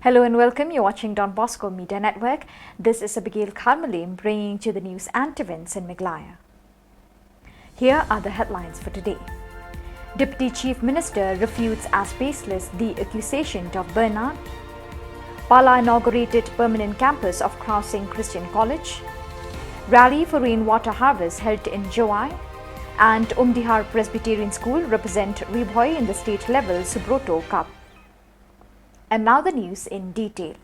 Hello and welcome. You're watching Don Bosco Media Network. This is Abigail Karmalim bringing you the news and events in Meghalaya. Here are the headlines for today. Deputy Chief Minister refutes as baseless the accusation of Bernard. Pala inaugurated permanent campus of Crossing Christian College. Rally for rainwater harvest held in Joai. And Umdihar Presbyterian School represent Ribhoi in the state level Subroto Cup. And now the news in detail.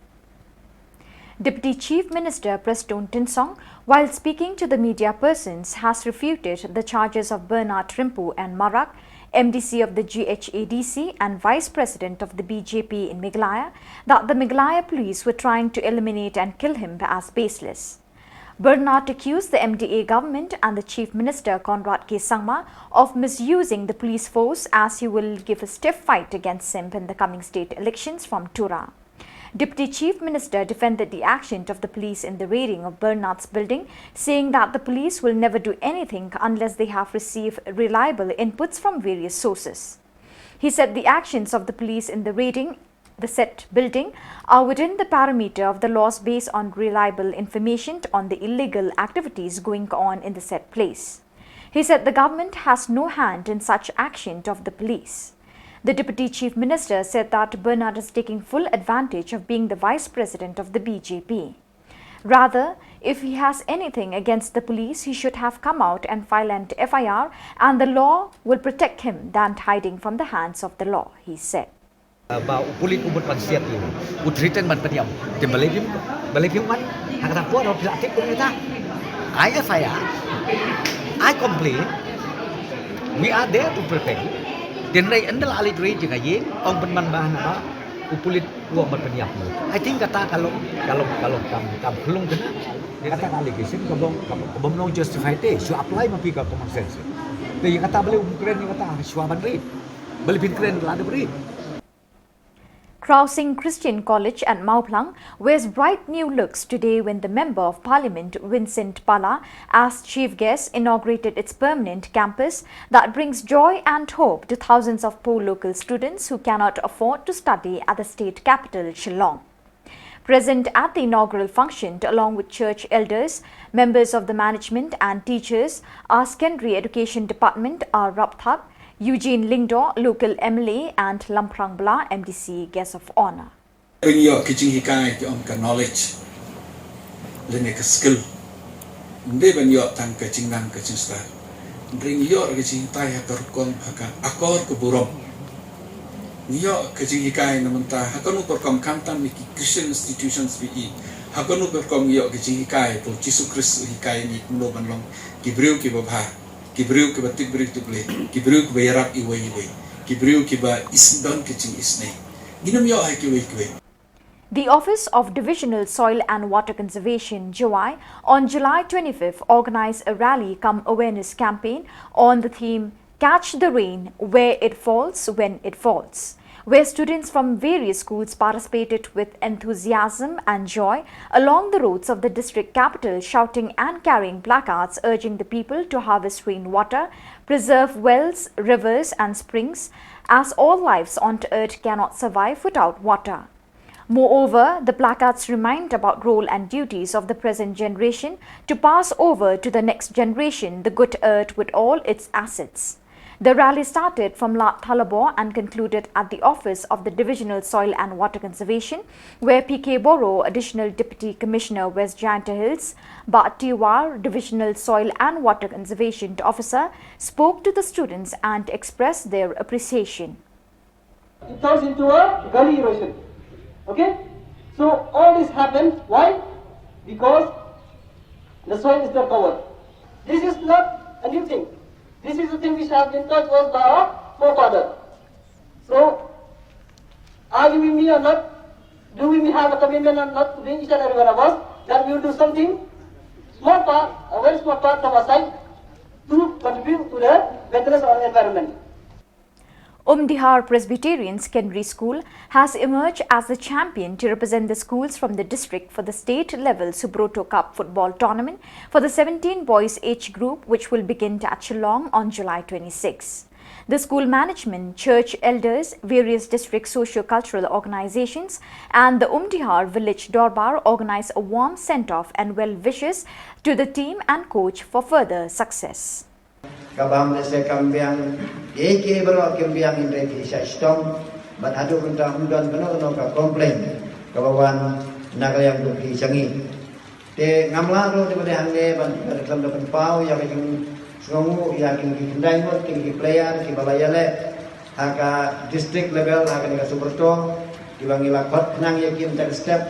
Deputy Chief Minister Preston Tinsong, while speaking to the media persons, has refuted the charges of Bernard Rimpu and Marak, MDC of the GHADC and Vice President of the BJP in Meghalaya, that the Meghalaya police were trying to eliminate and kill him as baseless. Bernard accused the MDA government and the Chief Minister Conrad K. Sangma of misusing the police force, as he will give a stiff fight against SIMP in the coming state elections from Tura. Deputy Chief Minister defended the action of the police in the raiding of Bernard's building, saying that the police will never do anything unless they have received reliable inputs from various sources. He said the actions of the police in the raiding the said building are within the parameter of the laws based on reliable information on the illegal activities going on in the said place. He said the government has no hand in such action of the police. The Deputy Chief Minister said that Bernard is taking full advantage of being the Vice President of the BJP. Rather, if he has anything against the police, he should have come out and file an FIR, and the law will protect him than hiding from the hands of the law, he said. Ba upulit umut pansiat ini utritan man paniam te balipim man hangata po ro pila tik kumita I FIR I complain we are there to protect den rai andal ali dre jega ye ong ban man ba na upulit uang man paniam I think kata kalau kam khulung kena kata allegation kabom no justify te so apply mapi ka common sense te kata bale keren ni kata shwa ban ri balipin keren la de ri. Crossing Christian College at Mauplang wears bright new looks today when the Member of Parliament Vincent Pala, as chief guest, inaugurated its permanent campus that brings joy and hope to thousands of poor local students who cannot afford to study at the state capital, Shillong. Present at the inaugural function, along with church elders, members of the management and teachers, our secondary education department, our Rapthak, Eugene Lingdo, local MLA, and Lamprang Bla, MDC, guest of honor. Bring your kitchen hikai on knowledge, learning skill. When your tank kitchen nang kitchen star. Bring your kitchen tai hakarkon haka akor kuburom. Your kitchen hikai namanta hakanu perkom kantan miki Christian institutions vi. Hakanu perkom your kitchen hikai to Jesus Christ hikai ni no banlong gibreu kibabha. Kibriu kiba tikbriu tuble, kibriu kiba yarap iwe, kibriu kiba isdon kitching isne. Ginam yo ay kiwe. The Office of Divisional Soil and Water Conservation, JOI, on July 25th organized a rally cum awareness campaign on the theme Catch the Rain Where It Falls When It Falls, where students from various schools participated with enthusiasm and joy along the roads of the district capital, shouting and carrying placards urging the people to harvest rainwater, preserve wells, rivers and springs, as all lives on earth cannot survive without water. Moreover, the placards remind about role and duties of the present generation to pass over to the next generation the good earth with all its assets. The rally started from Lat Thalabor and concluded at the Office of the Divisional Soil and Water Conservation, where P.K. Boro, Additional Deputy Commissioner, West Gianta Hills, Bat Tiwar, Divisional Soil and Water Conservation Officer, spoke to the students and expressed their appreciation. It turns into a gully erosion. Okay? So all this happens. Why? Because the soil is not covered. This is not a new thing. This is the thing which has been taught us by our forefathers. So, are you with me or not? Do we have a commitment or not to each and every one of us that we will do something, small part, a very small part from our side, to contribute to the betterment of the environment? Umdihar Presbyterian Secondary School has emerged as the champion to represent the schools from the district for the state-level Subroto Cup football tournament for the 17 boys age group, which will begin at Shillong on July 26. The school management, church elders, various district socio-cultural organizations and the Umtihar village Dorbar organized a warm send-off and well wishes to the team and coach for further success. Kabam desa kambiang, eke berok kambiang indra kisah Shillong, bat hadu punta undan kena ka komplain, kabawan nagayang duki sangi. Te ngamla ro te pada hangge ban dalam depan pau yang sungu yang kindai mot ki player ki balaya le haka district level haka ni superto ki bangi lakot nang yakin tak step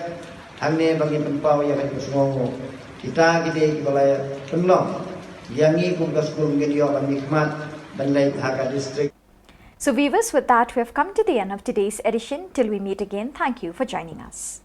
hangne bangi penpau yang ki sungu kita ki balaya penlong yang ni kum school ngin yo ban nikmat dan lai haka district. So viewers, with that we have come to the end of today's edition. Till we meet again, thank you for joining us.